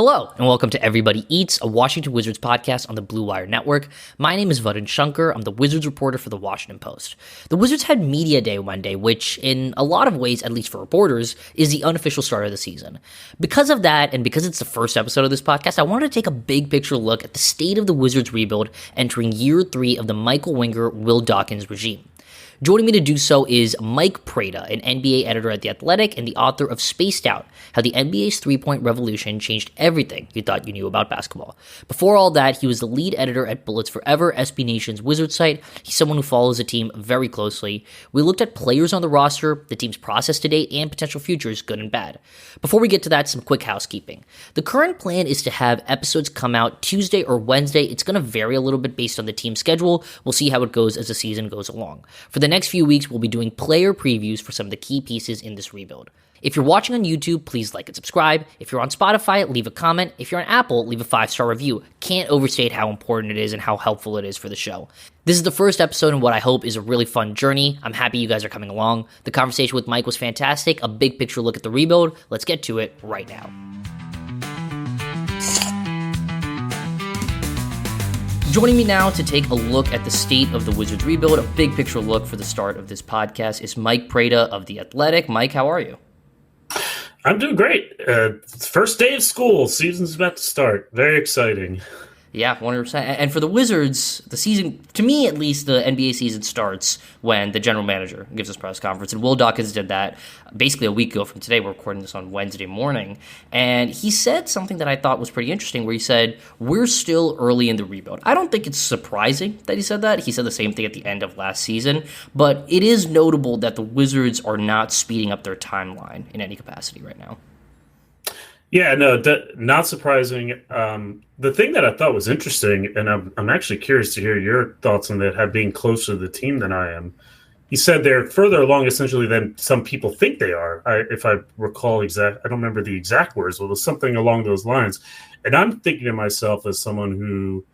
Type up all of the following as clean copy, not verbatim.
Hello, and welcome to Everybody Eats, a Washington Wizards podcast on the Blue Wire Network. My name is Varun Shankar. I'm the Wizards reporter for the Washington Post. The Wizards had Media Day Monday, which, in a lot of ways, at least for reporters, is the unofficial start of the season. Because of that, and because it's the first episode of this podcast, I wanted to take a big picture look at the state of the Wizards rebuild entering year 3 of the Michael Winger, Will Dawkins regime. Joining me to do so is Mike Prada, an NBA editor at The Athletic and the author of Spaced Out, How the NBA's Three-Point Revolution Changed Everything You Thought You Knew About Basketball. Before all that, he was the lead editor at Bullets Forever, SB Nation's Wizards site. He's someone who follows the team very closely. We looked at players on the roster, the team's process to date, and potential futures, good and bad. Before we get to that, some quick housekeeping. The current plan is to have episodes come out Tuesday or Wednesday. It's going to vary a little bit based on the team's schedule. We'll see how it goes as the season goes along. For the next few weeks, we'll be doing player previews for some of the key pieces in this rebuild. If you're watching on YouTube, please like and subscribe. If you're on Spotify, leave a comment. If you're on Apple, leave a 5-star review. Can't overstate how important it is and how helpful it is for the show. This is the first episode in what I hope is a really fun journey. I'm happy you guys are coming along. The conversation with Mike was fantastic. A big picture look at the rebuild. Let's get to it right now. Joining me now to take a look at the state of the Wizards rebuild, a big picture look for the start of this podcast, is Mike Prada of The Athletic. Mike, how are you? I'm doing great. First day of school. Season's about to start. Very exciting. Yeah, 100%. And for the Wizards, the season, to me at least, the NBA season starts when the general manager gives his press conference. And Will Dawkins did that basically a week ago from today. We're recording this on Wednesday morning. And he said something that I thought was pretty interesting, where he said, we're still early in the rebuild. I don't think it's surprising that he said that. He said the same thing at the end of last season. But it is notable that the Wizards are not speeding up their timeline in any capacity right now. Yeah, no, not surprising. The thing that I thought was interesting, and I'm actually curious to hear your thoughts on that, being closer to the team than I am. He said they're further along essentially than some people think they are. If I recall I don't remember the exact words, but it was something along those lines. And I'm thinking to myself as someone who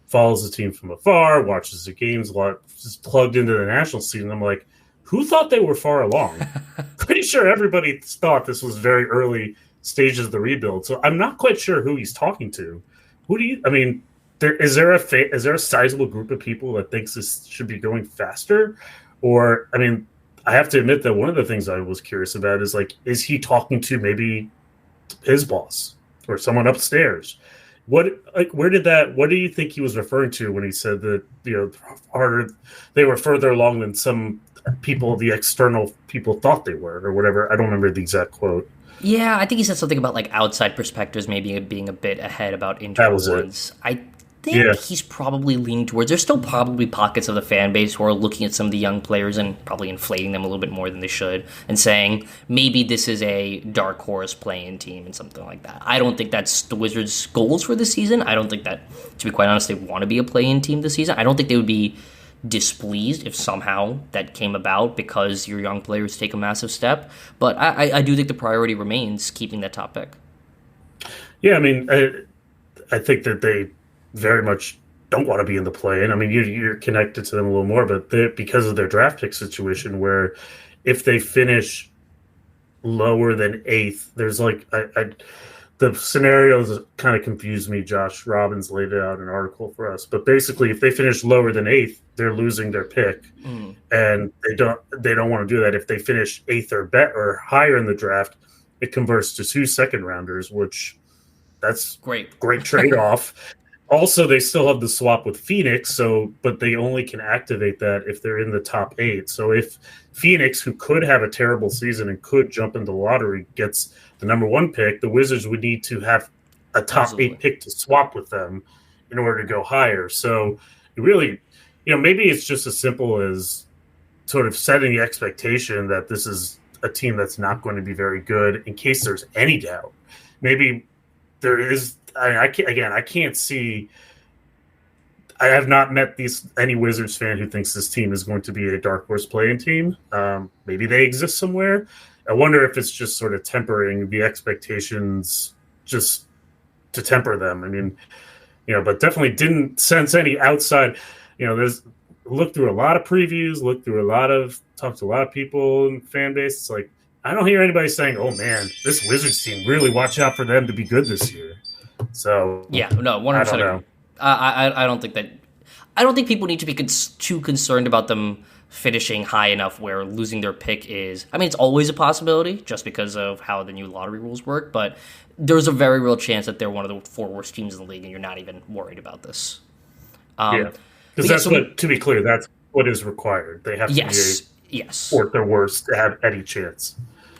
follows the team from afar, watches the games a lot, just plugged into the national season. I'm like, who thought they were far along? Pretty sure everybody thought this was very early stages of the rebuild. So I'm not quite sure who he's talking to. Is there a sizable group of people that thinks this should be going faster? Or, I have to admit that one of the things I was curious about is he talking to maybe his boss or someone upstairs? What do you think he was referring to when he said that, they were further along than some people, the external people thought they were, or whatever? I don't remember the exact quote. Yeah, I think he said something about outside perspectives maybe being a bit ahead about internal ones. I think he's probably leaning towards, there's still probably pockets of the fan base who are looking at some of the young players and probably inflating them a little bit more than they should and saying maybe this is a dark horse play-in team and something like that. I don't think that's the Wizards' goals for this season. I don't think that, to be quite honest, they want to be a play-in team this season. I don't think they would be displeased if somehow that came about because your young players take a massive step. But I do think the priority remains keeping that top pick. Yeah, I think that they very much don't want to be in the play-in. You're connected to them a little more, but because of their draft pick situation, where if they finish lower than 8th, there's the scenarios kind of confused me. Josh Robbins laid out an article for us, but basically, if they finish lower than 8th, they're losing their pick, and they don't want to do that. If they finish 8th or higher in the draft, it converts to 2 second-rounders, which that's great trade-off. Also, they still have the swap with Phoenix, but they only can activate that if they're in the top 8. So if Phoenix, who could have a terrible season and could jump into the lottery, gets the number 1 pick, the Wizards would need to have a top 8 pick to swap with them in order to go higher. So it really, maybe it's just as simple as sort of setting the expectation that this is a team that's not going to be very good in case there's any doubt. Maybe there is. I can't see. I have not met any Wizards fan who thinks this team is going to be a dark horse play-in team. Maybe they exist somewhere. I wonder if it's just sort of tempering the expectations, just to temper them. But definitely didn't sense any outside. There's looked through a lot of previews, talked to a lot of people in the fan base. It's I don't hear anybody saying, "Oh man, this Wizards team, really watch out for them to be good this year." So Yeah, no, I 100% don't agree. know. I don't think that. I don't think people need to be too concerned about them finishing high enough where losing their pick is. I mean, it's always a possibility just because of how the new lottery rules work, but there's a very real chance that they're one of the four worst teams in the league, and you're not even worried about this. Yeah, because But yeah, that's so we, what, to be clear, that's what is required. They have to be a yes. fourth or worse to have any chance.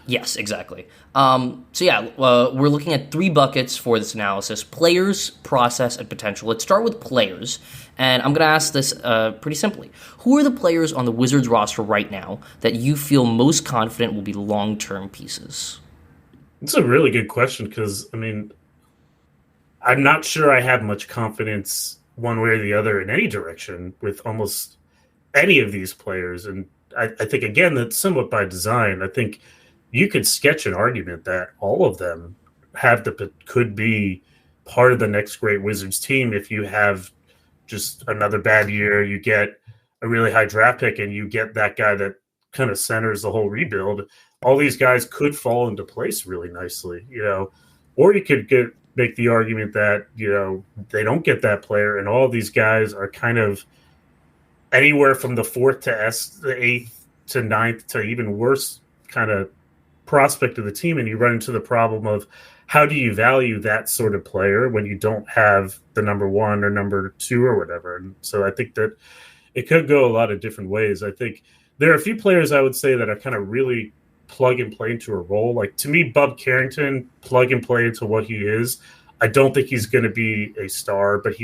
Yes, exactly. So yeah, we're looking at three buckets for this analysis: players, process, and potential. Let's start with players, and I'm going to ask this pretty simply: who are the players on the Wizards roster right now that you feel most confident will be long-term pieces? It's a really good question because, I mean, I'm not sure I have much confidence one way or the other in any direction with almost any of these players. And I think, again, that's somewhat by design. I think you could sketch an argument that all of them could be part of the next great Wizards team if you have just another bad year, you get a really high draft pick, and you get that guy that kind of centers the whole rebuild. All these guys could fall into place really nicely, or you could make the argument that they don't get that player, and all of these guys are kind of anywhere from the fourth to the eighth to ninth to even worse kind of prospect of the team, and you run into the problem of how do you value that sort of player when you don't have the number one or number two or whatever. And so I think that it could go a lot of different ways. I think there are a few players I would say that are kind of really plug and play into a role. Like, to me, Bub Carrington, plug and play into what he is. I don't think he's going to be a star, but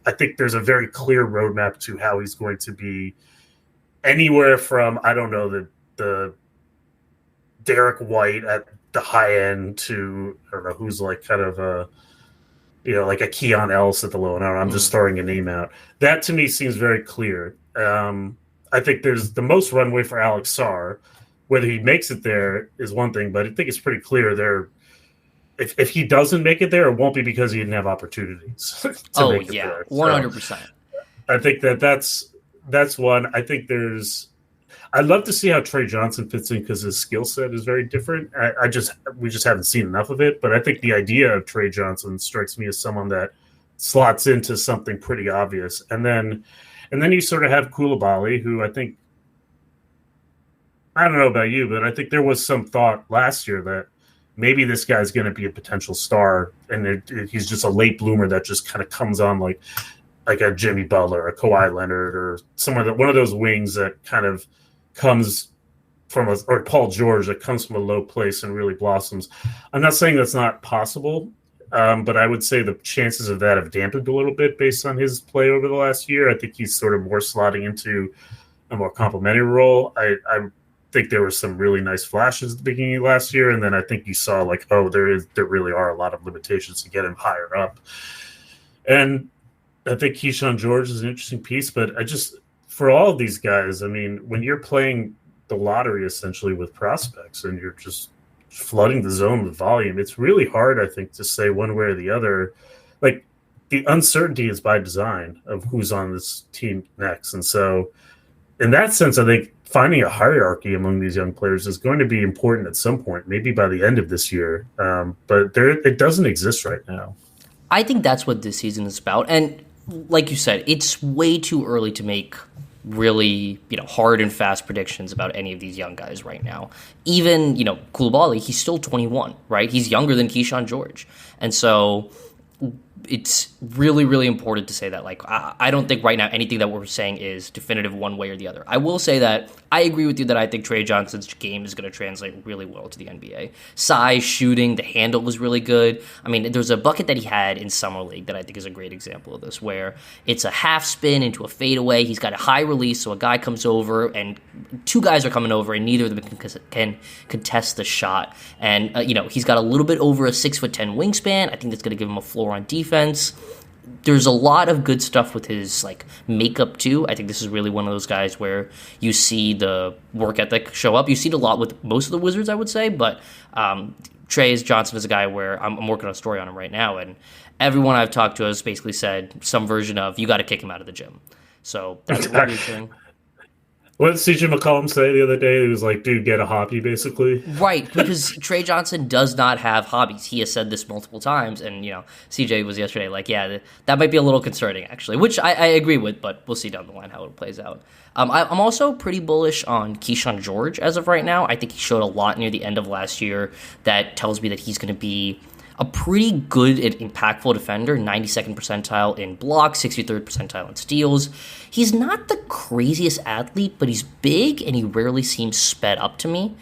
I think there's a very clear roadmap to how he's going to be anywhere from, I don't know, the Derek White at the high end to, I don't know, who's like kind of like a Keon Ellis at the low end. I'm just throwing a name out. That to me seems very clear. I think there's the most runway for Alex Sarr. Whether he makes it there is one thing, but I think it's pretty clear there. If he doesn't make it there, it won't be because he didn't have opportunities to make it there. 100%. I think that's one. I think I'd love to see how Trey Johnson fits in because his skill set is very different. We just haven't seen enough of it. But I think the idea of Trey Johnson strikes me as someone that slots into something pretty obvious. And then you sort of have Koulibaly, who I think, I don't know about you, but I think there was some thought last year that maybe this guy's going to be a potential star, and he's just a late bloomer that just kind of comes on like a Jimmy Butler, a Kawhi Leonard, or one of those wings that kind of comes from or Paul George that comes from a low place and really blossoms. I'm not saying that's not possible, but I would say the chances of that have dampened a little bit based on his play over the last year. I think he's sort of more slotting into a more complimentary role. I think there were some really nice flashes at the beginning of last year, and then I think you saw like, oh, there really are a lot of limitations to get him higher up. And I think Keyshawn George is an interesting piece, but for all of these guys, I mean, when you're playing the lottery essentially with prospects and you're just flooding the zone with volume, it's really hard, I think, to say one way or the other. Like, the uncertainty is by design of who's on this team next. And so in that sense, I think finding a hierarchy among these young players is going to be important at some point, maybe by the end of this year. But it doesn't exist right now. I think that's what this season is about. And like you said, it's way too early to make really, hard and fast predictions about any of these young guys right now. Even, Koulibaly, he's still 21, right? He's younger than Keyshawn George. And so it's really, really important to say that. Like, I don't think right now anything that we're saying is definitive one way or the other. I will say that I agree with you that I think Trey Johnson's game is going to translate really well to the NBA. Size, shooting, the handle was really good. I mean, there's a bucket that he had in Summer League that I think is a great example of this, where it's a half spin into a fadeaway. He's got a high release, so a guy comes over, and two guys are coming over, and neither of them can contest the shot. And, he's got a little bit over a 6'10" wingspan. I think that's going to give him a floor on defense. There's a lot of good stuff with his makeup too. I think this is really one of those guys where you see the work ethic show up. You see it a lot with most of the Wizards, I would say, but Trey Johnson is a guy where I'm working on a story on him right now, and everyone I've talked to has basically said some version of, you got to kick him out of the gym. So that's what we're doing. What did CJ McCollum say the other day? He was like, dude, get a hobby, basically. Right, because Trey Johnson does not have hobbies. He has said this multiple times, and CJ was yesterday like, yeah, that might be a little concerning actually, which I agree with, but we'll see down the line how it plays out. I'm also pretty bullish on Keyshawn George as of right now. I think he showed a lot near the end of last year that tells me that he's going to be a pretty good and impactful defender, 92nd percentile in blocks, 63rd percentile in steals. He's not the craziest athlete, but he's big and he rarely seems sped up to me.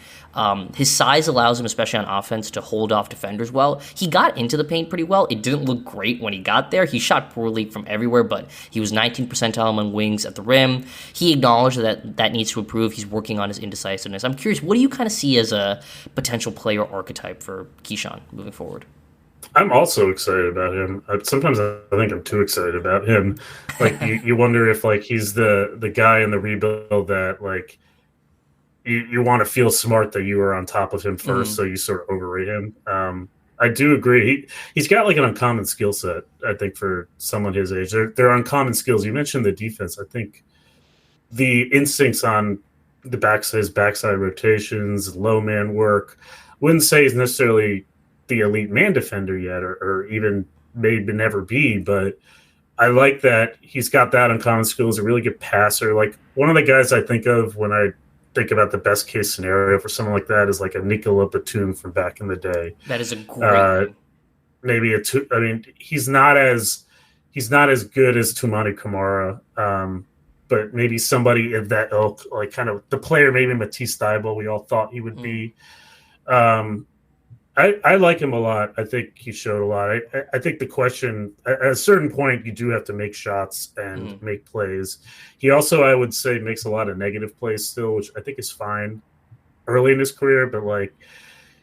His size allows him, especially on offense, to hold off defenders well. He got into the paint pretty well. It didn't look great when he got there. He shot poorly from everywhere, but he was 19th percentile among wings at the rim. He acknowledged that needs to improve. He's working on his indecisiveness. I'm curious, what do you kind of see as a potential player archetype for Keyshawn moving forward? I'm also excited about him. Sometimes I think I'm too excited about him. Like you wonder if like he's the guy in the rebuild that like you want to feel smart that you were on top of him first, so you sort of overrate him. I do agree. He's got like an uncommon skill set, I think, for someone his age. They're uncommon skills. You mentioned the defense. I think the instincts on his backside rotations, low man work, wouldn't say he's necessarily the elite man defender yet, or even maybe never be, but I like that he's got that uncommon skill. He's a really good passer. Like one of the guys I think of when I think about the best case scenario for someone like that is like a Nikola Batum from back in the day. That is a great maybe he's not as good as Toumani Camara, but maybe somebody of that ilk, like kind of the player maybe Matisse Thybulle we all thought he would be. I like him a lot. I think he showed a lot. I think the question, at a certain point, you do have to make shots and make plays. He also, I would say, makes a lot of negative plays still, which I think is fine early in his career. But like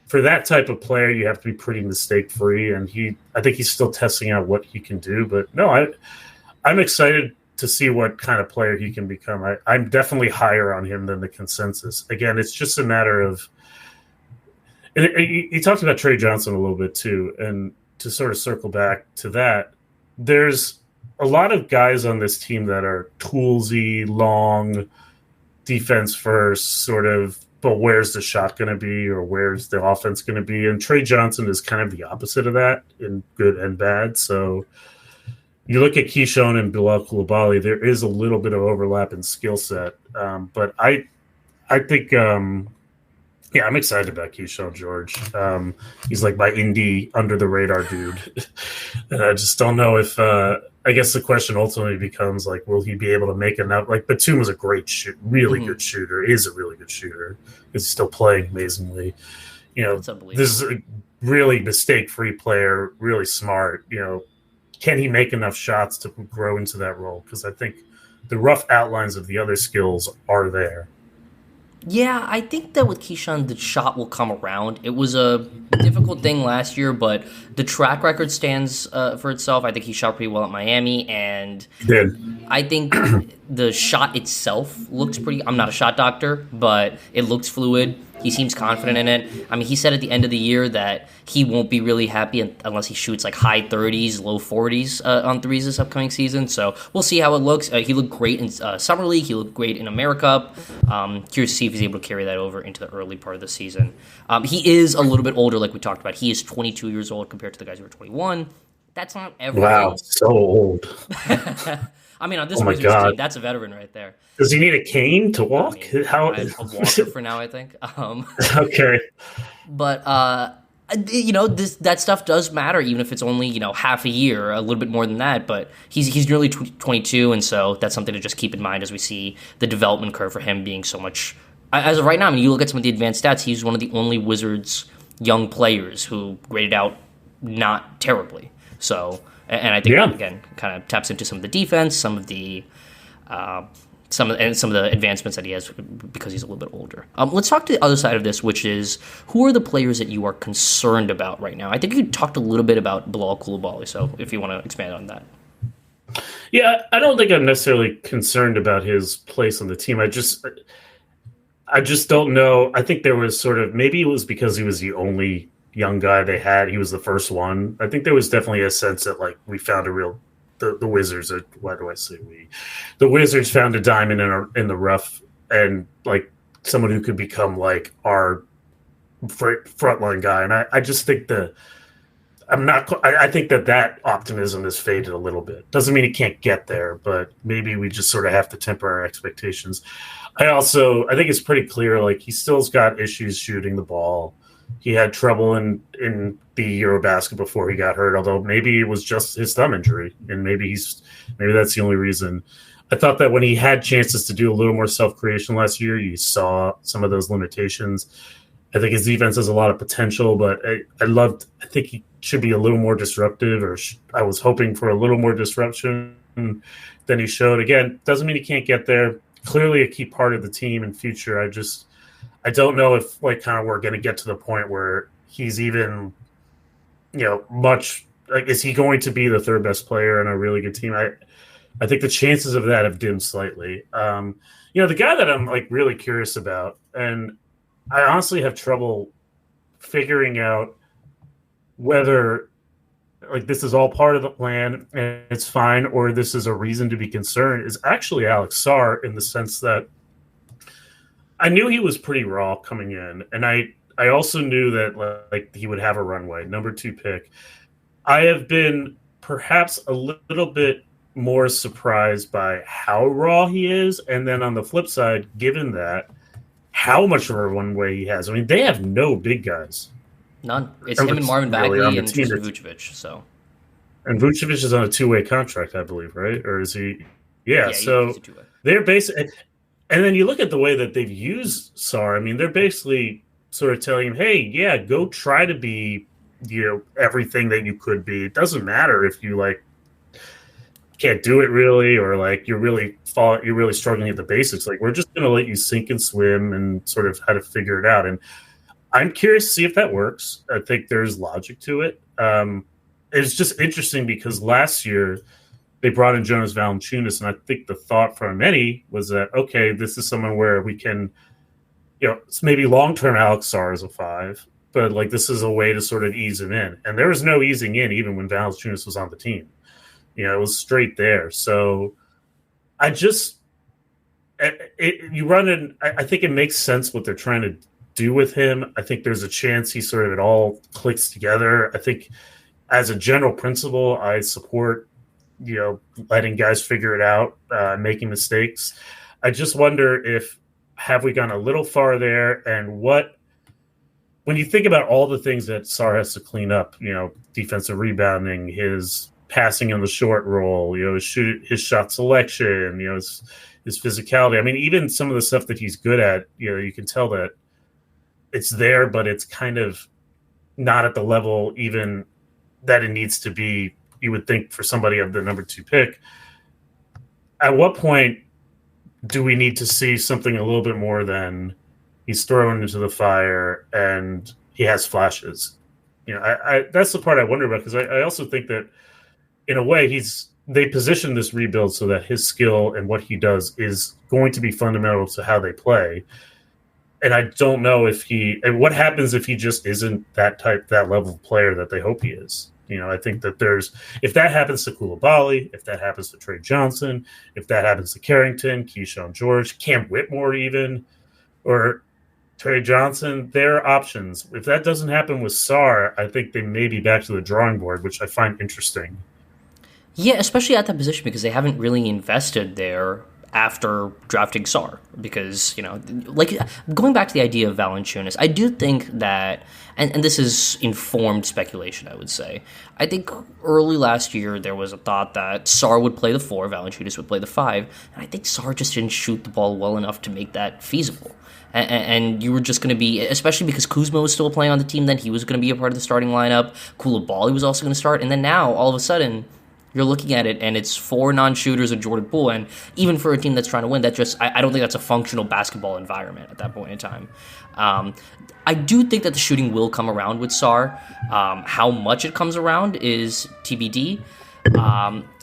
for that type of player, you have to be pretty mistake free. And I think he's still testing out what he can do. But no, I'm excited to see what kind of player he can become. I'm definitely higher on him than the consensus. Again, it's just a matter of. And he talked about Trey Johnson a little bit too, and to sort of circle back to that, there's a lot of guys on this team that are toolsy, long, defense first, sort of, but where's the shot going to be or where's the offense going to be? And Trey Johnson is kind of the opposite of that in good and bad. So you look at Keyshawn and Bilal Coulibaly, there is a little bit of overlap in skill set, but I think yeah, I'm excited about Keyshawn George. He's like my indie under the radar dude. And I just don't know if I guess the question ultimately becomes like, will he be able to make enough? Like Batum was a great good shooter, is a really good shooter. He's still playing amazingly. This is a really mistake-free player, really smart. Can he make enough shots to grow into that role? Because I think the rough outlines of the other skills are there. Yeah, I think that with Keyshawn, the shot will come around. It was a difficult thing last year, but the track record stands for itself. I think he shot pretty well at Miami, and I think the shot itself looks pretty. I'm not a shot doctor, but it looks fluid. He seems confident in it. I mean, he said at the end of the year that he won't be really happy unless he shoots like high 30s, low 40s on threes this upcoming season. So we'll see how it looks. He looked great in Summer League. He looked great in America. Curious to see if he's able to carry that over into the early part of the season. He is a little bit older, like we talked about. He is 22 years old compared to the guys who are 21. That's not everything. Wow, so old. I mean, on this Wizards team, that's a veteran right there. Does he need a cane to walk? A walker for now, I think. Okay. But, that stuff does matter, even if it's only, half a year, a little bit more than that. But he's nearly 22, and so that's something to just keep in mind as we see the development curve for him being so much. As of right now, I mean, you look at some of the advanced stats, he's one of the only Wizards young players who graded out not terribly. So... And I think again kind of taps into some of the defense, some of the advancements that he has because he's a little bit older. Let's talk to the other side of this, which is who are the players that you are concerned about right now? I think you talked a little bit about Bilal Coulibaly, so if you want to expand on that. Yeah, I don't think I'm necessarily concerned about his place on the team. I just don't know. I think there was sort of maybe it was because he was the only young guy they had. He was the first one. I think there was definitely a sense that like we found the Wizards. Why do I say we? The Wizards found a diamond in the rough and like someone who could become like our frontline guy. And I just think that I think that optimism has faded a little bit. Doesn't mean he can't get there, but maybe we just sort of have to temper our expectations. I think it's pretty clear, like, he still's got issues shooting the ball. He had trouble in the Eurobasket before he got hurt, although maybe it was just his thumb injury, and maybe that's the only reason. I thought that when he had chances to do a little more self-creation last year, you saw some of those limitations. I think his defense has a lot of potential, but I think he should be a little more disruptive, I was hoping for a little more disruption than he showed. Again, doesn't mean he can't get there. Clearly a key part of the team in future. I don't know if we're going to get to the point where he's even, much like, is he going to be the third best player in a really good team? I think the chances of that have dimmed slightly. The guy that I'm like really curious about, and I honestly have trouble figuring out whether like this is all part of the plan and it's fine, or this is a reason to be concerned, is actually Alex Sarr, in the sense that I knew he was pretty raw coming in, and I also knew that like he would have a runway, number 2 pick. I have been perhaps a little bit more surprised by how raw he is, and then on the flip side, given that, how much of a runway he has. I mean, they have no big guys. None. It's him and Marvin Bagley and Tristan Vucevic. So, and Vucevic is on a 2-way contract, I believe, right? Or is he? Yeah. So they're basically, and then you look at the way that they've used Sarr. I mean, they're basically sort of telling him, "Hey, yeah, go try to be, everything that you could be. It doesn't matter if you like can't do it really, or like you're really struggling at the basics. Like, we're just going to let you sink and swim and sort of how to figure it out." And I'm curious to see if that works. I think there's logic to it. It's just interesting because last year they brought in Jonas Valanciunas, and I think the thought from many was that, okay, this is someone where we can, it's maybe long-term Alex Sarr is a 5, but like this is a way to sort of ease him in. And there was no easing in even when Valanciunas was on the team. It was straight there. So I think it makes sense what they're trying to do with him. I think there's a chance it all clicks together. I think as a general principle, I support, letting guys figure it out, making mistakes. I just wonder have we gone a little far there, and when you think about all the things that Sarr has to clean up, defensive rebounding, his passing in the short roll, his shot selection, his physicality. I mean, even some of the stuff that he's good at, you can tell that it's there, but it's kind of not at the level even that it needs to be, you would think, for somebody of the number 2 pick. At what point do we need to see something a little bit more than he's thrown into the fire and he has flashes? That's the part I wonder about, because I also think that in a way they position this rebuild so that his skill and what he does is going to be fundamental to how they play. And I don't know what happens if he just isn't that level of player that they hope he is. I think that if that happens to Coulibaly, if that happens to Trey Johnson, if that happens to Carrington, Keyshawn George, Cam Whitmore even, or Trey Johnson, there are options. If that doesn't happen with Sarr, I think they may be back to the drawing board, which I find interesting. Yeah, especially at that position, because they haven't really invested there after drafting Sarr. Because, like, going back to the idea of Valanciunas, I do think that, and this is informed speculation, I would say, I think early last year there was a thought that Sarr would play the 4, Valanciunas would play the 5, and I think Sarr just didn't shoot the ball well enough to make that feasible. And you were just going to be, especially because Kuzma was still playing on the team then, he was going to be a part of the starting lineup, Coulibaly was also going to start, and then now, all of a sudden, you're looking at it, and it's 4 non-shooters and Jordan Poole, and even for a team that's trying to win, that just I don't think that's a functional basketball environment at that point in time. I do think that the shooting will come around with Sarr. How much it comes around is TBD.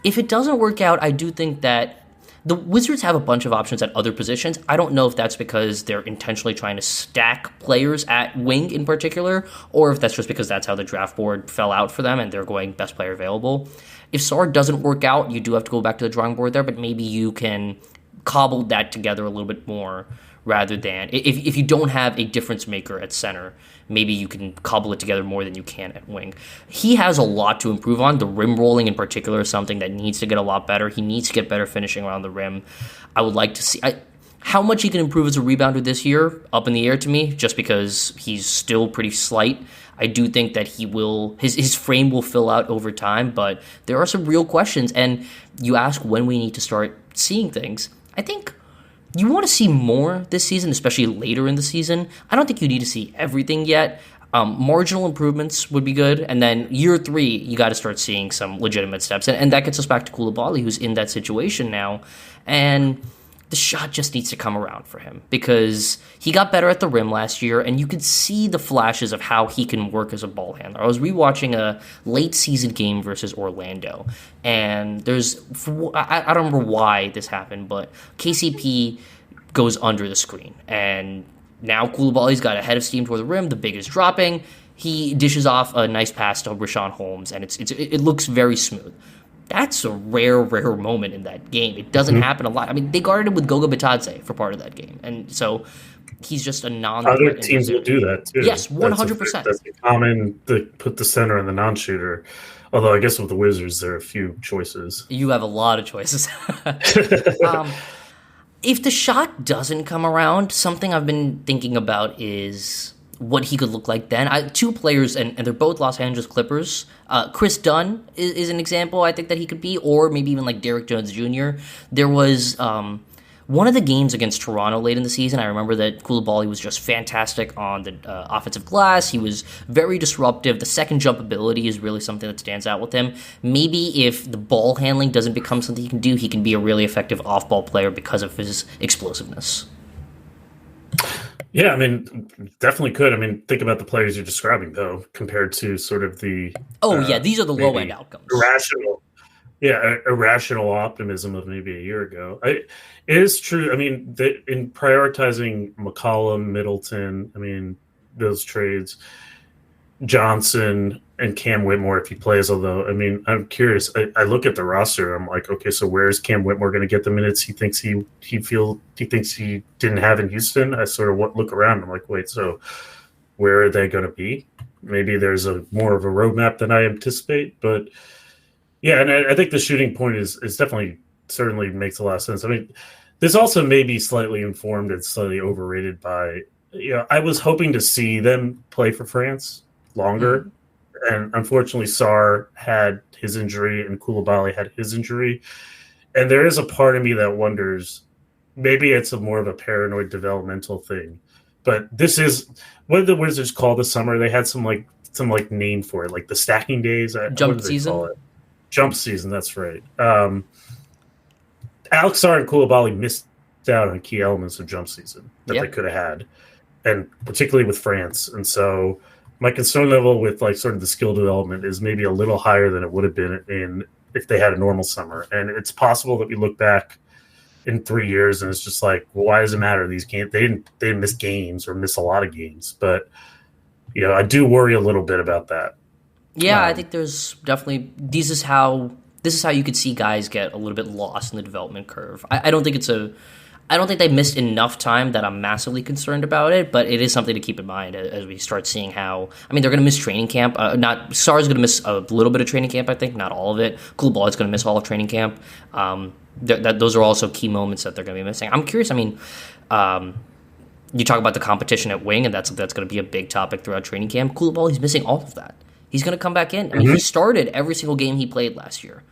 If it doesn't work out, I do think that the Wizards have a bunch of options at other positions. I don't know if that's because they're intentionally trying to stack players at wing in particular, or if that's just because that's how the draft board fell out for them and they're going best player available. If Sarr doesn't work out, you do have to go back to the drawing board there, but maybe you can cobbled that together a little bit more rather than if you don't have a difference maker at center, maybe you can cobble it together more than you can at wing. He has a lot to improve on. The rim rolling in particular is something that needs to get a lot better. He needs to get better finishing around the rim. I would like to see how much he can improve as a rebounder this year, up in the air to me, just because he's still pretty slight. I do think that his frame will fill out over time, but there are some real questions. And you ask when we need to start seeing things. I think you want to see more this season, especially later in the season. I don't think you need to see everything yet. Marginal improvements would be good. And then year 3, you got to start seeing some legitimate steps. And that gets us back to Coulibaly, who's in that situation now. And the shot just needs to come around for him because he got better at the rim last year, and you could see the flashes of how he can work as a ball handler. I was rewatching a late season game versus Orlando, and I don't remember why this happened, but KCP goes under the screen, and now Coulibaly's got a head of steam toward the rim, the big is dropping, he dishes off a nice pass to Rashawn Holmes, and it looks very smooth. That's a rare moment in that game. It doesn't happen a lot. I mean, they guarded him with Goga Bitadze for part of that game. And so he's just a non-threat. Other teams will do that, too. Yes, 100%. That's a common to put the center and the non-shooter. Although I guess with the Wizards, there are a few choices. You have a lot of choices. If the shot doesn't come around, something I've been thinking about is what he could look like then. 2 players, and they're both Los Angeles Clippers. Chris Dunn is an example I think that he could be, or maybe even like Derrick Jones Jr. There was one of the games against Toronto late in the season. I remember that Coulibaly was just fantastic on the offensive glass. He was very disruptive. The second jump ability is really something that stands out with him. Maybe if the ball handling doesn't become something he can do, he can be a really effective off-ball player because of his explosiveness. Yeah, I mean, definitely could. I mean, think about the players you're describing, though, compared to sort of the... these are the low-end outcomes. Irrational optimism of maybe a year ago. It is true. I mean, in prioritizing McCollum, Middleton, I mean, those trades, Johnson and Cam Whitmore, if he plays, although, I mean, I'm curious. I look at the roster. I'm like, okay, so where is Cam Whitmore going to get the minutes he thinks he thinks he didn't have in Houston? I sort of look around. I'm like, wait, so where are they going to be? Maybe there's more of a roadmap than I anticipate. But yeah, and I think the shooting point is definitely certainly makes a lot of sense. I mean, this also may be slightly informed and slightly overrated by, I was hoping to see them play for France longer. Mm-hmm. And unfortunately, Sarr had his injury and Coulibaly had his injury. And there is a part of me that wonders, maybe it's more of a paranoid developmental thing. But this is, what did the Wizards call this summer? They had some name for it, like the stacking days. Jump season? Jump season, that's right. Alex Sarr and Coulibaly missed out on key elements of jump season that they could have had. And particularly with France. And so my concern level with like sort of the skill development is maybe a little higher than it would have been if they had a normal summer. And it's possible that we look back in 3 years and it's just like, well, why does it matter? These games, they didn't miss games or miss a lot of games. But I do worry a little bit about that. Yeah, I think there's definitely this is how you could see guys get a little bit lost in the development curve. I don't think they missed enough time that I'm massively concerned about it, but it is something to keep in mind as we start seeing how. I mean, they're going to miss training camp. Sarr's going to miss a little bit of training camp, I think, not all of it. Coulibaly's going to miss all of training camp. Those are also key moments that they're going to be missing. I'm curious. I mean, you talk about the competition at wing, and that's going to be a big topic throughout training camp. Coulibaly's missing all of that. He's going to come back in. I mean, he started every single game he played last year.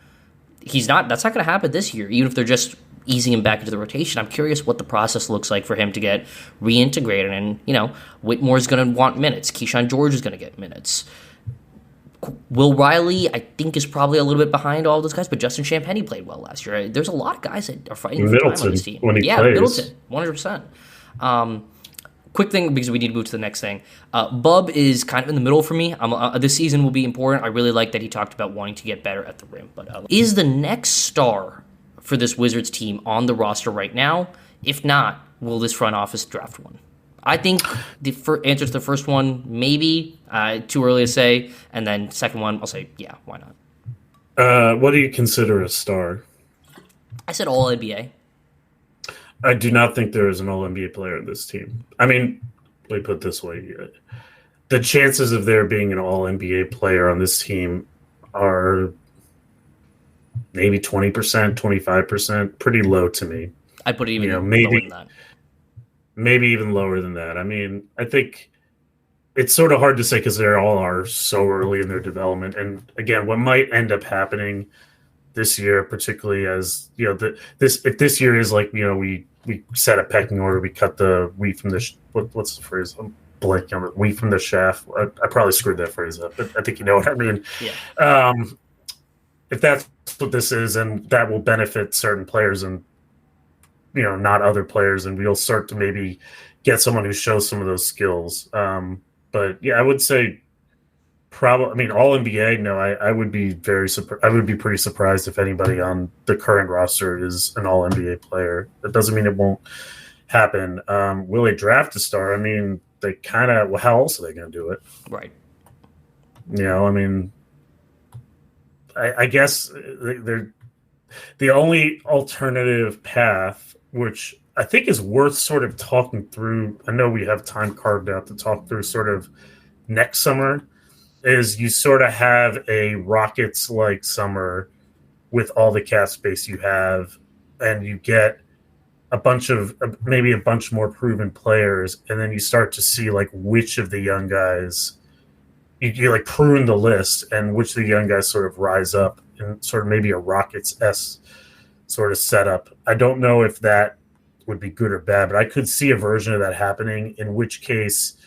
That's not going to happen this year, even if they're just easing him back into the rotation. I'm curious what the process looks like for him to get reintegrated. And, Whitmore's going to want minutes. Keyshawn George is going to get minutes. Will Riley, I think, is probably a little bit behind all those guys, but Justin Champagnie played well last year. There's a lot of guys that are fighting for time on this team. When he plays. Middleton, 100%. Quick thing, because we need to move to the next thing. Bub is kind of in the middle for me. This season will be important. I really like that he talked about wanting to get better at the rim. But is the next star for this Wizards team on the roster right now? If not, will this front office draft one? I think the answer to the first one, maybe. Too early to say. And then second one, I'll say, yeah, why not? What do you consider a star? I said all NBA. I do not think there is an All NBA player in this team. I mean, let me put it this way: the chances of there being an All NBA player on this team are maybe 20%, 25%, pretty low to me. I'd put it even lower than Maybe that. even lower than that. I mean, I think it's sort of hard to say because they all are so early in their development. And again, what might end up happening this year, particularly as if this year is like we set a pecking order, we cut the wheat from the what's the phrase? I'm blanking on it. Wheat from the shaft. I probably screwed that phrase up, but I think you know what I mean. Yeah. If that's what this is, and that will benefit certain players and not other players, and we'll start to maybe get someone who shows some of those skills. But yeah, I would say probably. I mean, All NBA. No, I would be I would be pretty surprised if anybody on the current roster is an All NBA player. That doesn't mean it won't happen. Will they draft a star? I mean, they kind of. Well, how else are they going to do it? Right. I mean, I guess they're the only alternative path, which I think is worth sort of talking through. I know we have time carved out to talk through sort of next summer, is you sort of have a Rockets like summer with all the cap space you have, and you get maybe a bunch more proven players, and then you start to see like which of the young guys you like prune the list and which of the young guys sort of rise up and sort of maybe a Rockets-esque sort of setup. I don't know if that would be good or bad, but I could see a version of that happening, in which case,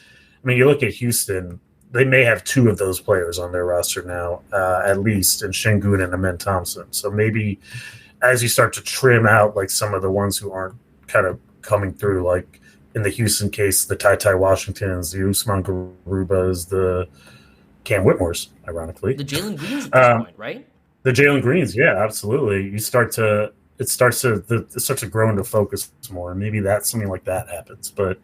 I mean, you look at Houston, they may have two of those players on their roster now, at least, in Şengün and Amen Thompson. So maybe as you start to trim out like some of the ones who aren't kind of coming through, like in the Houston case, the Ty Washingtons, the Usman Garubas, the Cam Whitmores, ironically. The Jalen Greens at this point, right? The Jalen Greens, yeah, absolutely. It starts to grow into focus more, and maybe something like that happens. But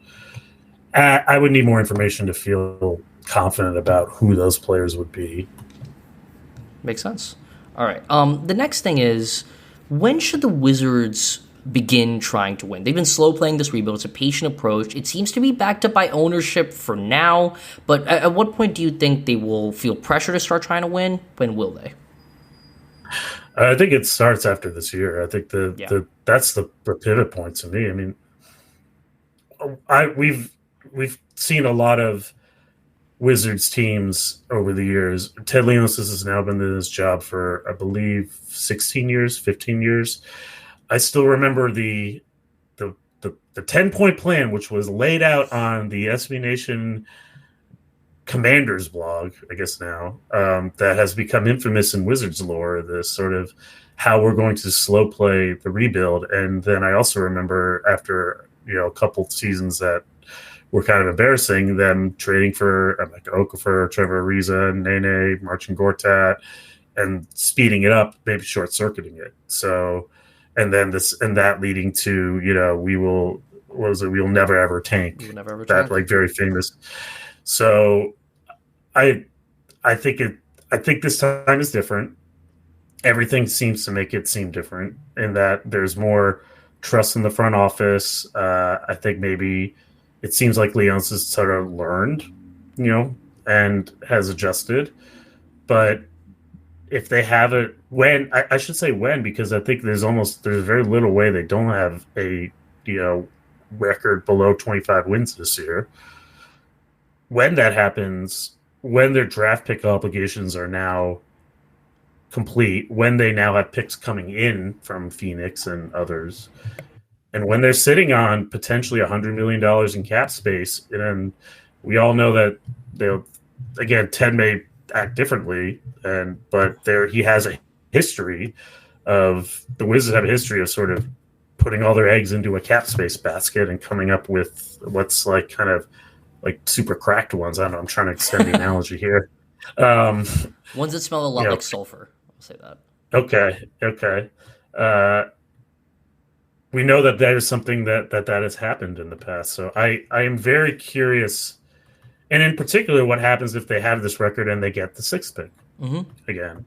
I would need more information to feel confident about who those players would be. Makes sense. All right. The next thing is, when should the Wizards begin trying to win? They've been slow playing this rebuild. It's a patient approach. It seems to be backed up by ownership for now, but at what point do you think they will feel pressure to start trying to win? When will they? I think it starts after this year. I think that's the pivot point to me. I mean, we've seen a lot of Wizards teams over the years. Ted Leonsis has now been in his job for, I believe, 16 years, 15 years. I still remember the 10-point plan, which was laid out on the SB Nation Commanders blog, I guess now, that has become infamous in Wizards lore, this sort of how we're going to slow play the rebuild. And then I also remember after, a couple seasons that were kind of embarrassing, them trading for Emeka Okafor, Trevor Ariza, Nene, Marcin Gortat, and speeding it up, maybe short-circuiting it. So, and then that leading to, we'll never ever tank. We will never ever that tank. Like very famous. So I think this time is different. Everything seems to make it seem different in that there's more trust in the front office. I think maybe it seems like Leon's has sort of learned, and has adjusted. But if they have it, I should say when, because I think there's very little way they don't have a record below 25 wins this year. When that happens, when their draft pick obligations are now complete, when they now have picks coming in from Phoenix and others, and when they're sitting on potentially $100 million in cap space, and we all know that Ted may act differently, but he has a history of, the Wizards have a history of sort of putting all their eggs into a cap space basket and coming up with what's like kind of like super cracked ones. I don't know. I'm trying to extend the analogy here. Ones that smell a lot like sulfur. I'll say that. Okay. We know that is something that has happened in the past. So I am very curious, and in particular, what happens if they have this record and they get the sixth pick again.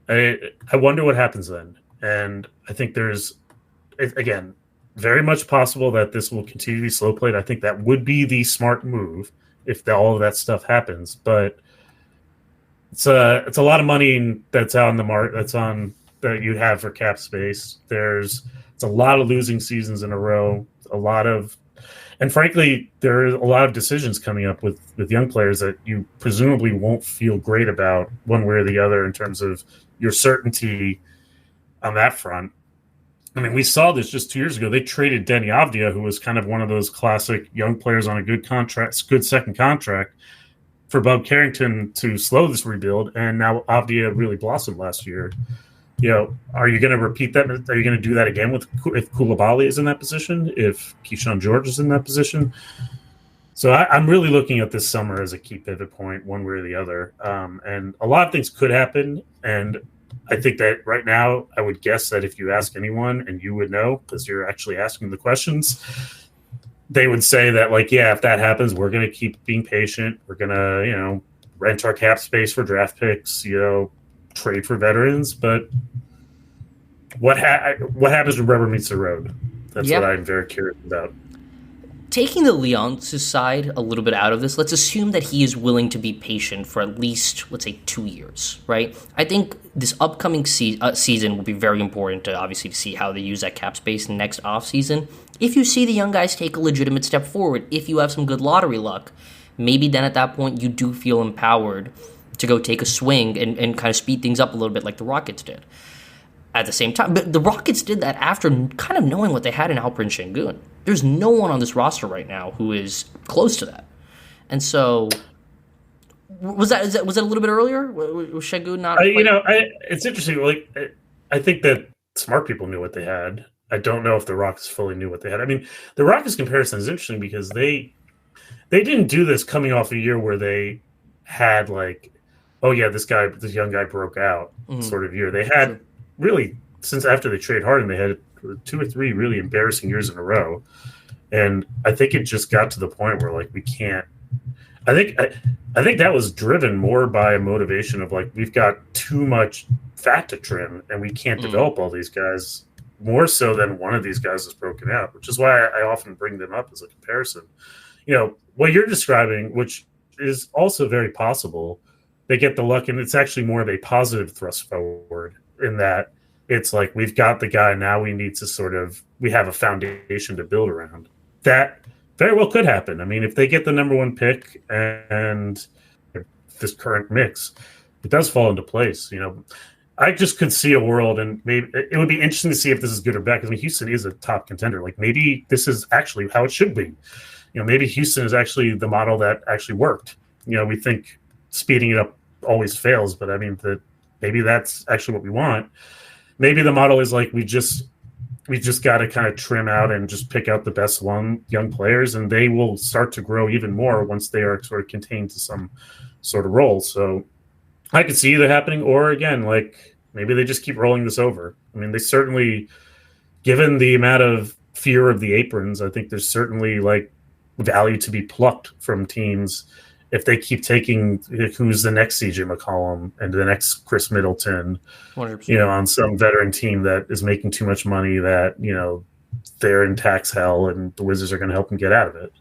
I wonder what happens then. And I think very much possible that this will continue to be slow played. I think that would be the smart move if all of that stuff happens. But it's a lot of money that's on the that you have for cap space. It's a lot of losing seasons in a row. And frankly, there are a lot of decisions coming up with young players that you presumably won't feel great about one way or the other in terms of your certainty on that front. I mean, we saw this just 2 years ago. They traded Denny Avdia, who was kind of one of those classic young players on a good second contract, for Bob Carrington to slow this rebuild. And now Avdia really blossomed last year. Are you going to repeat that? Are you going to do that again if Koulibaly is in that position, if Keyshawn George is in that position? So I'm really looking at this summer as a key pivot point, one way or the other. And a lot of things could happen. And I think that right now, I would guess that if you ask anyone, and you would know because you're actually asking the questions, they would say that, if that happens, we're going to keep being patient. We're going to, rent our cap space for draft picks, trade for veterans. But what happens when rubber meets the road? That's what I'm very curious about. Taking the Leonce's side a little bit out of this, let's assume that he is willing to be patient for at least, let's say, 2 years, right? I think this upcoming season will be very important to see how they use that cap space next offseason. If you see the young guys take a legitimate step forward, if you have some good lottery luck, maybe then at that point you do feel empowered to go take a swing and kind of speed things up a little bit like the Rockets did. At the same time, but the Rockets did that after kind of knowing what they had in Alperen Şengün. There's no one on this roster right now who is close to that. And so, was that a little bit earlier? Was Şengün not? It's interesting. I think that smart people knew what they had. I don't know if the Rockets fully knew what they had. I mean, the Rockets comparison is interesting because they didn't do this coming off a year where they had this young guy broke out sort of year. They had really, since after they trade Harden, they had 2 or 3 really embarrassing years in a row. And I think it just got to the point where we can't. I think that was driven more by a motivation of we've got too much fat to trim and we can't develop all these guys, more so than one of these guys is broken out, which is why I often bring them up as a comparison. What you're describing, which is also very possible, they get the luck, and it's actually more of a positive thrust forward in that it's we've got the guy, now we need to we have a foundation to build around. That very well could happen. I mean, if they get the number 1 pick and this current mix, it does fall into place. I just could see a world, and maybe it would be interesting to see if this is good or bad, because Houston is a top contender. Maybe this is actually how it should be. Maybe Houston is actually the model that actually worked. We think speeding it up always fails, but I mean maybe that's actually what we want. Maybe the model is we just got to kind of trim out and just pick out the best young players, and they will start to grow even more once they are sort of contained to some sort of role. So I could see either happening, or again, maybe they just keep rolling this over. I mean, they certainly, given the amount of fear of the aprons, I think there's certainly value to be plucked from teams if they keep taking who's the next CJ McCollum and the next Chris Middleton, 100%. On some veteran team that is making too much money that, they're in tax hell and the Wizards are going to help them get out of it.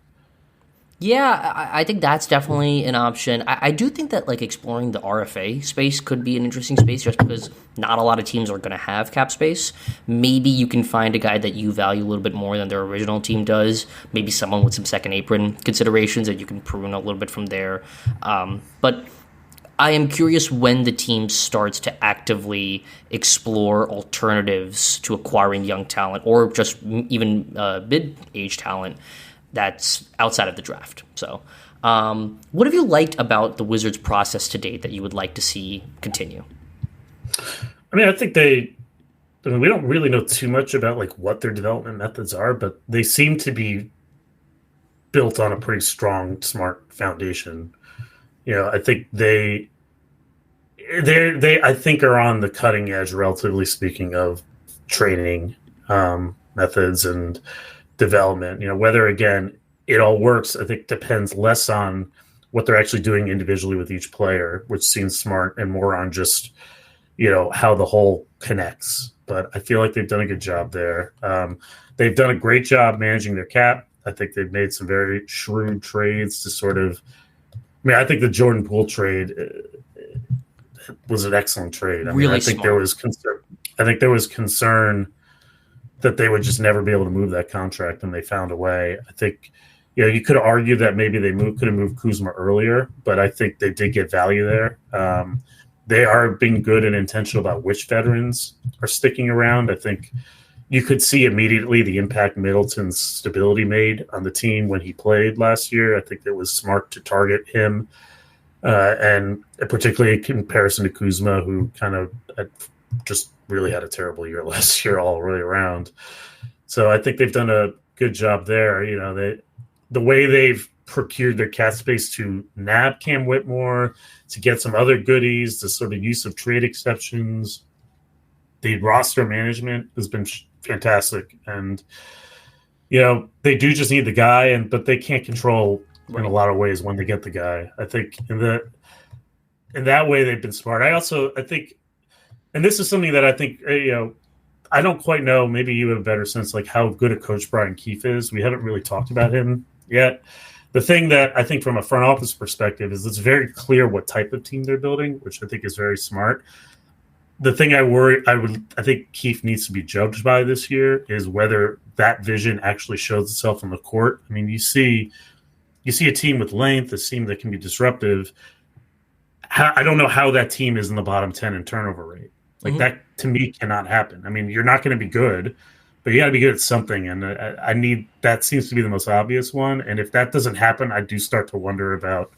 Yeah, I think that's definitely an option. I do think that exploring the RFA space could be an interesting space, just because not a lot of teams are going to have cap space. Maybe you can find a guy that you value a little bit more than their original team does. Maybe someone with some second apron considerations that you can prune a little bit from there. But I am curious when the team starts to actively explore alternatives to acquiring young talent, or just even mid-age talent that's outside of the draft. So what have you liked about the Wizards' process to date that you would like to see continue? I mean, I think we don't really know too much about what their development methods are, but they seem to be built on a pretty strong, smart foundation. I think they I think are on the cutting edge, relatively speaking, of training methods and development. Whether again it all works, I think depends less on what they're actually doing individually with each player, which seems smart, and more on just how the whole connects. But I feel like they've done a good job there. They've done a great job managing their cap. I think they've made some very shrewd trades to sort of. I mean, I think the Jordan Poole trade was an excellent trade. I think there was concern. I think there was concern that they would just never be able to move that contract, and they found a way. I think, you could argue that maybe they could have moved Kuzma earlier, but I think they did get value there. They are being good and intentional about which veterans are sticking around. I think you could see immediately the impact Middleton's stability made on the team when he played last year. I think it was smart to target him, and particularly in comparison to Kuzma, who kind of just really had a terrible year last year all the way around. So I think they've done a good job there. The way they've procured their cap space to nab Cam Whitmore, to get some other goodies, the sort of use of trade exceptions, the roster management has been fantastic. And, they do just need the guy, but they can't control in a lot of ways when they get the guy. I think in that way they've been smart. I think, and this is something that I think, I don't quite know. Maybe you have a better sense, like how good a coach Brian Keefe is. We haven't really talked about him yet. The thing that I think from a front office perspective is it's very clear what type of team they're building, which I think is very smart. The thing I think Keefe needs to be judged by this year is whether that vision actually shows itself on the court. I mean, you see a team with length, a team that can be disruptive. I don't know how that team is in the bottom 10 in turnover rate. Like that to me cannot happen. I mean, you're not going to be good, but you got to be good at something. And that seems to be the most obvious one. And if that doesn't happen, I do start to wonder about,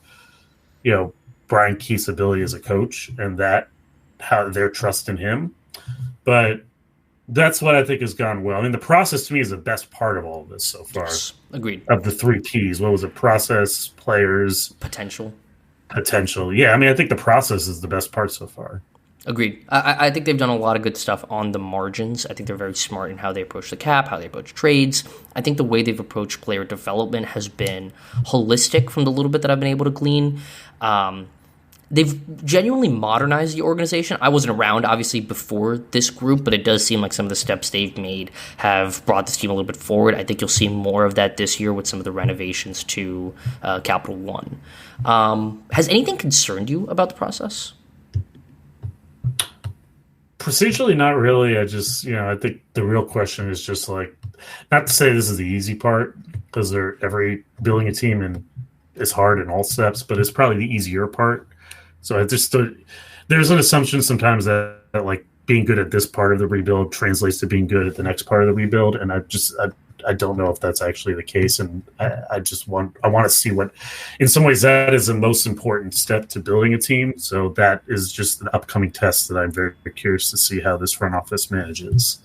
Brian Keefe's ability as a coach and how their trust in him. But that's what I think has gone well. I mean, the process to me is the best part of all of this so far. Yes, agreed. Of the three P's, what was it? Process, players, potential. Yeah, I mean, I think the process is the best part so far. Agreed. I think they've done a lot of good stuff on the margins. I think they're very smart in how they approach the cap, how they approach trades. I think the way they've approached player development has been holistic from the little bit that I've been able to glean. They've genuinely modernized the organization. I wasn't around, obviously, before this group, but it does seem like some of the steps they've made have brought this team a little bit forward. I think you'll see more of that this year with some of the renovations to Capital One. Has anything concerned you about the process? Procedurally, not really. I think the real question is just like, not to say this is the easy part, because building a team is hard in all steps, but it's probably the easier part. So there's an assumption sometimes that like being good at this part of the rebuild translates to being good at the next part of the rebuild, and I don't know if that's actually the case, and I want to see what, in some ways, that is the most important step to building a team. So that is just an upcoming test that I'm very curious to see how this front office manages.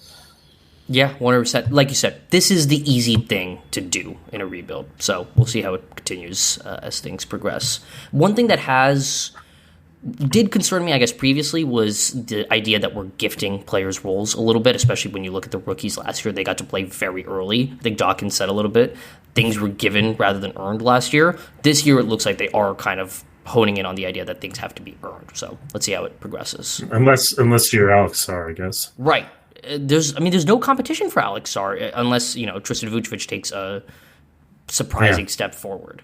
Yeah, 100%. Like you said, this is the easy thing to do in a rebuild. So we'll see how it continues as things progress. One thing that did concern me, I guess, previously was the idea that we're gifting players roles a little bit, especially when you look at the rookies last year. They got to play very early. I think Dawkins said a little bit. Things were given rather than earned last year. This year, it looks like they are kind of honing in on the idea that things have to be earned. So let's see how it progresses. Unless you're Alex Sarr, I guess. Right. There's no competition for Alex Sarr unless, Tristan Vucevic takes a surprising step forward.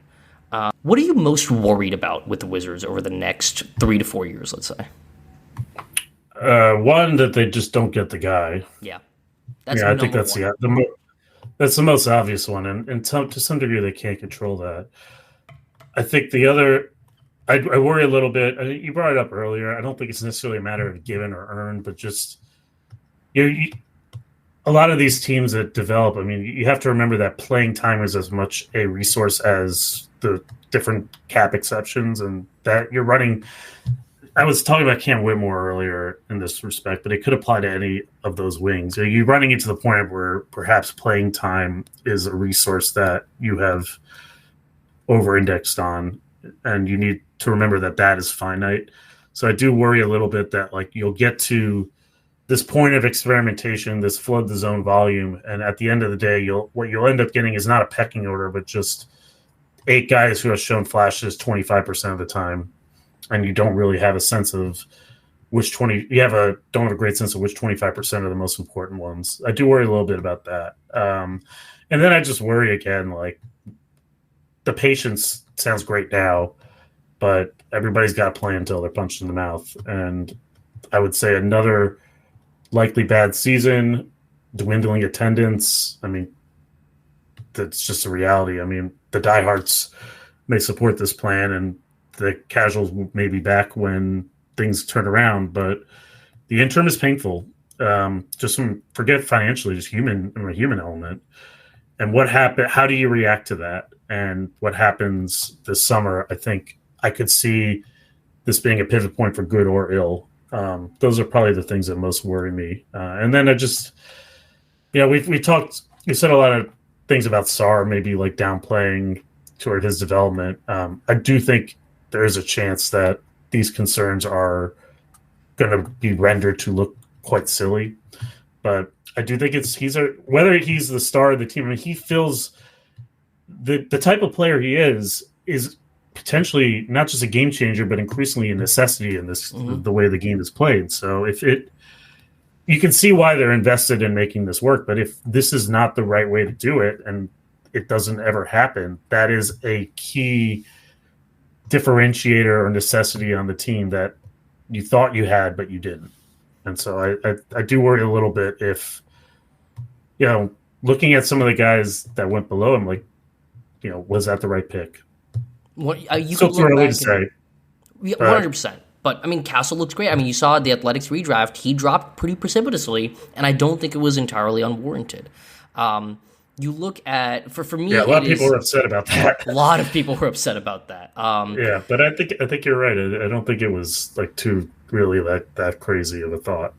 What are you most worried about with the Wizards over the next 3 to 4 years, let's say? One, that they just don't get the guy. Yeah. I think that's that's the most obvious one. And to some degree, they can't control that. I think the other, I worry a little bit. You brought it up earlier. I don't think it's necessarily a matter of given or earned, but just a lot of these teams that develop, I mean, you have to remember that playing time is as much a resource as the different cap exceptions, and that you're running. I was talking about Cam Whitmore earlier in this respect, but it could apply to any of those wings. You're running into the point where perhaps playing time is a resource that you have over-indexed on, and you need to remember that is finite. So I do worry a little bit that like you'll get to this point of experimentation, this flood the zone volume, and at the end of the day, what you'll end up getting is not a pecking order, but just 8 guys who have shown flashes 25% of the time, and you don't really have a sense of which 20 you don't have a great sense of which 25% are the most important ones. I do worry a little bit about that. And then I just worry again, like the patience sounds great now, but everybody's got to play until they're punched in the mouth. And I would say another likely bad season, dwindling attendance. I mean, that's just a reality. I mean, the diehards may support this plan, and the casuals may be back when things turn around. But the interim is painful. Forget financially, just a human element. And what happened? How do you react to that? And what happens this summer? I think I could see this being a pivot point for good or ill. Those are probably the things that most worry me. And then we said a lot of things about Sarr, maybe like downplaying toward his development. I do think there is a chance that these concerns are going to be rendered to look quite silly, but I do think whether he's the star of the team. I mean, he feels the type of player he is potentially not just a game changer, but increasingly a necessity in this the way the game is played. So you can see why they're invested in making this work. But if this is not the right way to do it, and it doesn't ever happen, that is a key differentiator or necessity on the team that you thought you had, but you didn't. And so I do worry a little bit if, looking at some of the guys that went below him, like, was that the right pick? Still too early to say. 100%. But, I mean, Castle looks great. I mean, you saw the Athletics redraft. He dropped pretty precipitously, and I don't think it was entirely unwarranted. You look at, for me... Yeah, a lot of people were upset about that. A lot of people were upset about that. Yeah, but I think you're right. I don't think it was, like, too really that crazy of a thought.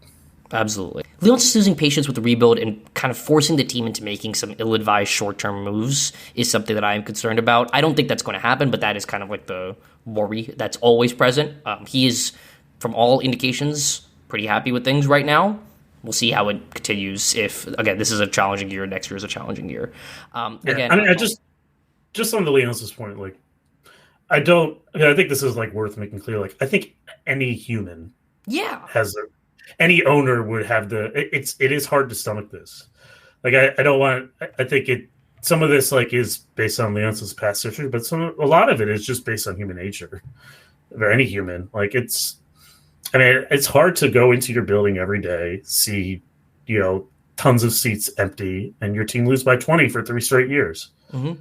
Absolutely. Leon's just losing patience with the rebuild and kind of forcing the team into making some ill-advised short-term moves is something that I am concerned about. I don't think that's going to happen, but that is kind of like the worry that's always present. He is, from all indications, pretty happy with things right now. We'll see how it continues if, again, this is a challenging year, next year is a challenging year. I just on the Leon's point, like, I think this is, like, worth making clear. Like, I think any human any owner would have it is hard to stomach this. Like, I think some of this, like, is based on Leonce's past history, but a lot of it is just based on human nature. Or any human. Like, it's hard to go into your building every day, see, tons of seats empty, and your team lose by 20 for 3 straight years. Mm-hmm.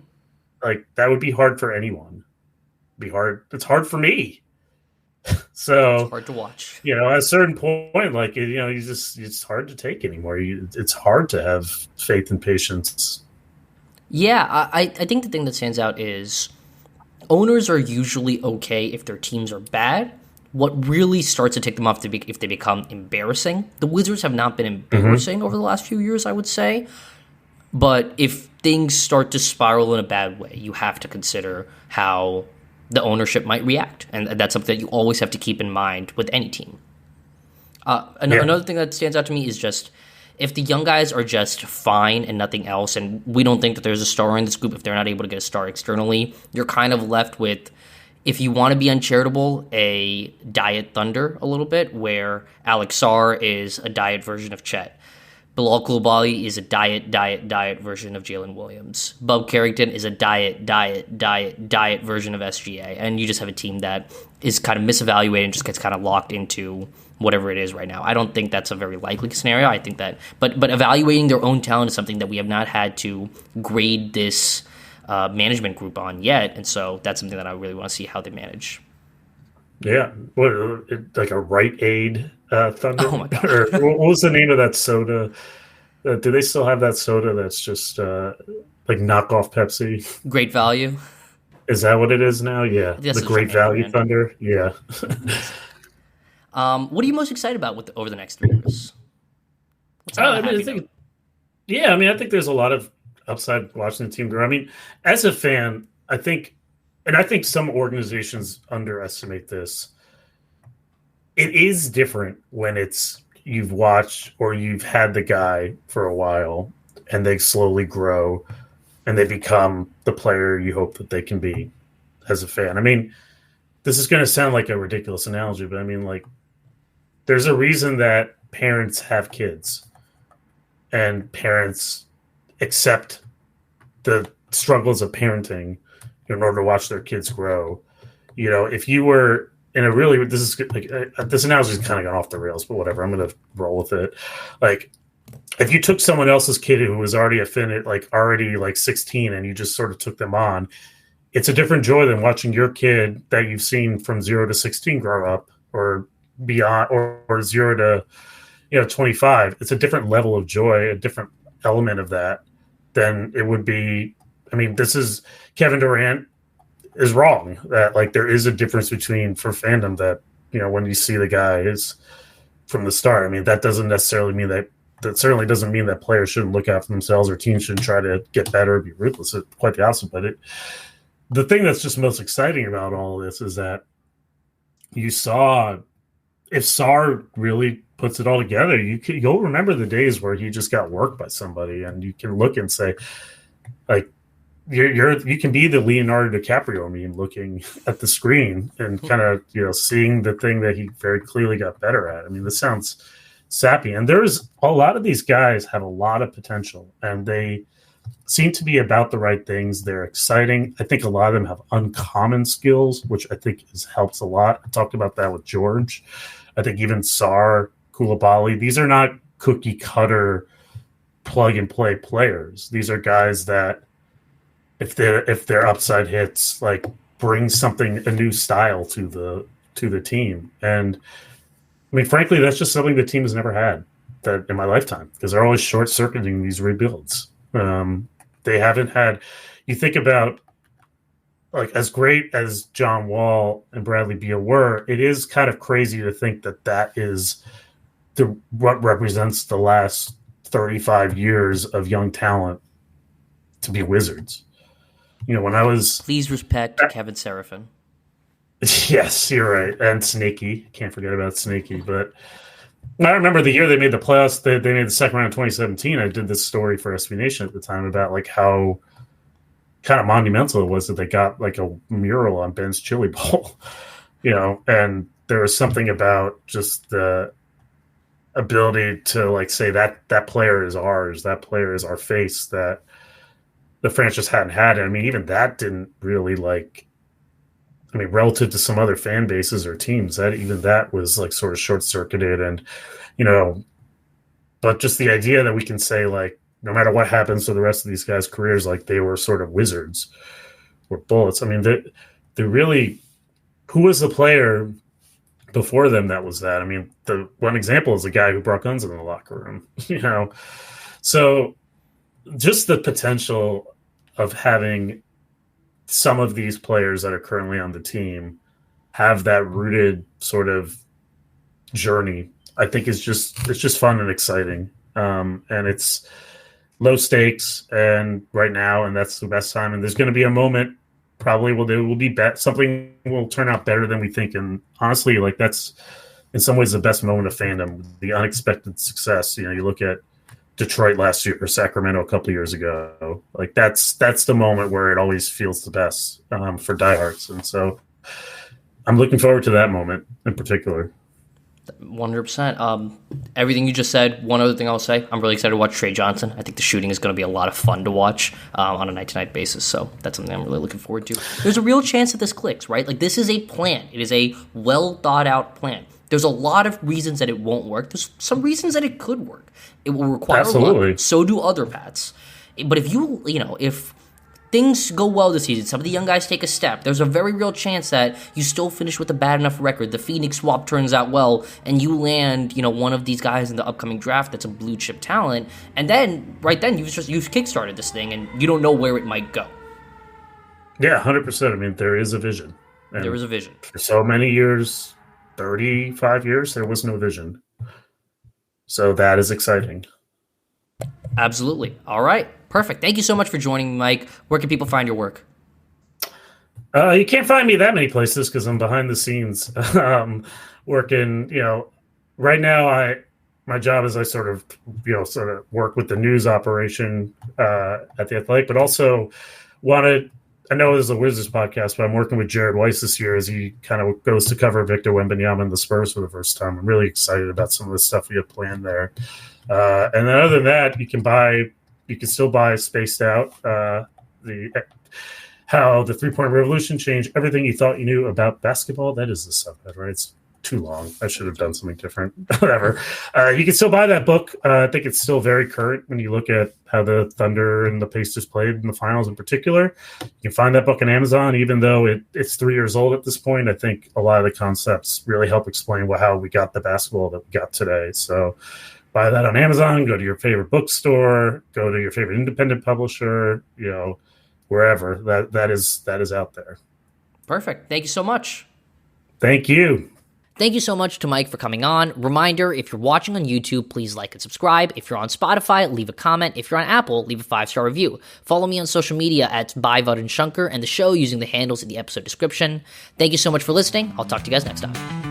Like, that would be hard for anyone. It's hard for me. So it's hard to watch. At a certain point, like, it's hard to take anymore. It's hard to have faith and patience. Yeah, I think the thing that stands out is owners are usually okay if their teams are bad. What really starts to take them off if they become embarrassing. The Wizards have not been embarrassing over the last few years, I would say. But if things start to spiral in a bad way, you have to consider how the ownership might react. And that's something that you always have to keep in mind with any team. Another thing that stands out to me is just if the young guys are just fine and nothing else, and we don't think that there's a star in this group, if they're not able to get a star externally, you're kind of left with, if you want to be uncharitable, a diet Thunder a little bit, where Alex Sarr is a diet version of Chet. Bilal Coulibaly is a diet version of Jalen Williams. Bub Carrington is a diet version of SGA. And you just have a team that is kind of misevaluated and just gets kind of locked into whatever it is right now. I don't think that's a very likely scenario. I think that, but evaluating their own talent is something that we have not had to grade this management group on yet. And so that's something that I really want to see how they manage. Yeah. Like a Rite Aid Thunder? Oh my God. Or what was the name of that soda? Do they still have that soda that's just like knockoff Pepsi? Great Value. Is that what it is now? Yeah. The Great Value Thunder? Yeah. What are you most excited about over the next 3 years? I think there's a lot of upside watching the team grow. I mean, as a fan, I think some organizations underestimate this. It is different when you've watched or you've had the guy for a while and they slowly grow and they become the player you hope that they can be as a fan. I mean, this is going to sound like a ridiculous analogy, but I mean, like, there's a reason that parents have kids and parents accept the struggles of parenting in order to watch their kids grow. If you were in a really, this is like this analogy is kind of gone off the rails, but whatever, I'm going to roll with it. Like, if you took someone else's kid who was already already 16, and you just sort of took them on, it's a different joy than watching your kid that you've seen from 0 to 16 grow up, or beyond, or 0 to 25. It's a different level of joy, a different element of that than it would be. I mean, this is Kevin Durant is wrong that there is a difference between, for fandom, that when you see the guy is from the start. I mean, that doesn't necessarily mean that certainly doesn't mean that players shouldn't look out for themselves or teams shouldn't try to get better or be ruthless. It's quite the opposite. But the thing that's just most exciting about all of this is that you saw, if Sarr really puts it all together, you'll remember the days where he just got worked by somebody, and you can look and say, you can be the Leonardo DiCaprio meme, looking at the screen and kind of seeing the thing that he very clearly got better at. I mean, this sounds sappy, and there's a lot of these guys have a lot of potential, and they seem to be about the right things. They're exciting. I think a lot of them have uncommon skills, which I think helps a lot. I talked about that with George. I think even Sarr, Koulibaly, these are not cookie cutter plug and play players. These are guys that, if their upside hits, bring a new style to the team. And I mean, frankly, that's just something the team has never had that in my lifetime, because they're always short circuiting these rebuilds. They haven't had. You think about, as great as John Wall and Bradley Beal were, it is kind of crazy to think that is what represents the last 35 years of young talent to be Wizards. When I was... Please respect Kevin Seraphin. Yes, you're right. And Snaky. Can't forget about Snaky. But I remember the year they made the playoffs, they made the second round in 2017. I did this story for SB Nation at the time about how kind of monumental it was that they got a mural on Ben's Chili Bowl. And there was something about just the ability to say that player is ours, that player is our face, that the franchise hadn't had. I mean, even that didn't really relative to some other fan bases or teams, that was sort of short circuited. And, but just the idea that we can say, no matter what happens to the rest of these guys' careers, they were sort of Wizards or Bullets. I mean, they really, who was the player before them that was that? I mean, the one example is the guy who brought guns in the locker room, So just the potential of having some of these players that are currently on the team have that rooted sort of journey, I think it's just fun and exciting. And it's low stakes and right now, and that's the best time. And there's going to be a moment probably there will be something will turn out better than we think. And honestly, that's in some ways the best moment of fandom, the unexpected success. You look at Detroit last year or Sacramento a couple of years ago. That's the moment where it always feels the best for diehards. And so I'm looking forward to that moment in particular. 100%. Everything you just said. One other thing I'll say, I'm really excited to watch Trey Johnson. I think the shooting is going to be a lot of fun to watch on a night-to-night basis. So that's something I'm really looking forward to. There's a real chance that this clicks, right? This is a plan. It is a well-thought-out plan. There's a lot of reasons that it won't work. There's some reasons that it could work. It will require luck. So do other paths. But if things go well this season, some of the young guys take a step, there's a very real chance that you still finish with a bad enough record. The Phoenix swap turns out well, and you land, one of these guys in the upcoming draft that's a blue chip talent. And then, you've kickstarted this thing, and you don't know where it might go. Yeah, 100%. I mean, there is a vision. And there is a vision. For so many years, 35 years, there was no vision. So that is exciting. Absolutely. All right. Perfect. Thank you so much for joining me, Mike. Where can people find your work? You can't find me that many places because I'm behind the scenes working. Right now, my job is I sort of work with the news operation at the Athletic, but also wanted I know this is a Wizards podcast, but I'm working with Jared Weiss this year as he kind of goes to cover Victor Wembanyama and the Spurs for the first time. I'm really excited about some of the stuff we have planned there. And then other than that, you can still buy Spaced Out, how the 3-point revolution changed everything you thought you knew about basketball. That is the subhead, right? It's too long. I should have done something different. Whatever. You can still buy that book. I think it's still very current when you look at how the Thunder and the Pacers played in the finals in particular. You can find that book on Amazon, even though it's 3 years old at this point. I think a lot of the concepts really help explain how we got the basketball that we got today. So buy that on Amazon, go to your favorite bookstore, go to your favorite independent publisher, wherever that is out there. Perfect. Thank you so much. Thank you. Thank you so much to Mike for coming on. Reminder, if you're watching on YouTube, please like and subscribe. If you're on Spotify, leave a comment. If you're on Apple, leave a 5-star review. Follow me on social media at Varun Shankar and the show using the handles in the episode description. Thank you so much for listening. I'll talk to you guys next time.